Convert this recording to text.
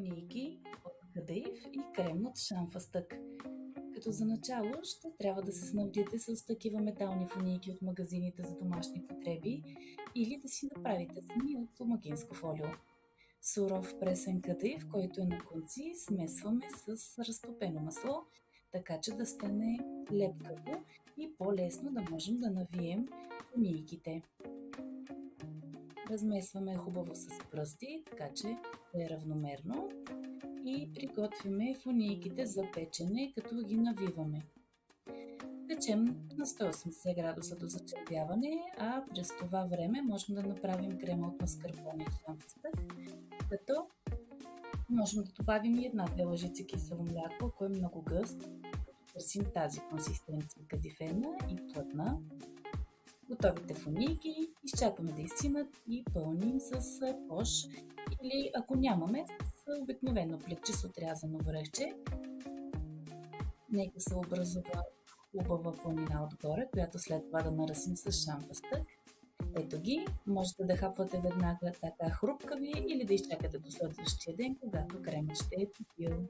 фунийки от кадеив и крем от шамфастък. Като за начало ще трябва да се снабдите с такива метални фунийки от магазините за домашни потреби или да си направите сами от домакинско фолио. Суров пресен кадеив, който е на конци, смесваме с разтопено масло, така че да стане лепкаво и по-лесно да можем да навием фунийките. Размесваме хубаво с пръсти, така че да е равномерно и приготвяме фунийките за печене, като ги навиваме. Печем на 180 градуса до зачервяване, а през това време можем да направим крема от маскарпоне и шамфастък, като можем да добавим и 1-2 лъжици кисело мляко, ако е много гъст, като търсим тази консистенция кадифена и плътна. Готовите фунийки изчакваме да изсинат и пълним с кош или ако нямаме, с обикновено плетче с отрязано връхче. Нека се образува хубава планина отгоре, която след това да нарасим с шамфастък. Ето ги, можете да хапвате веднага така хрупкави или да изчакате до следващия ден, когато кремът ще е топил.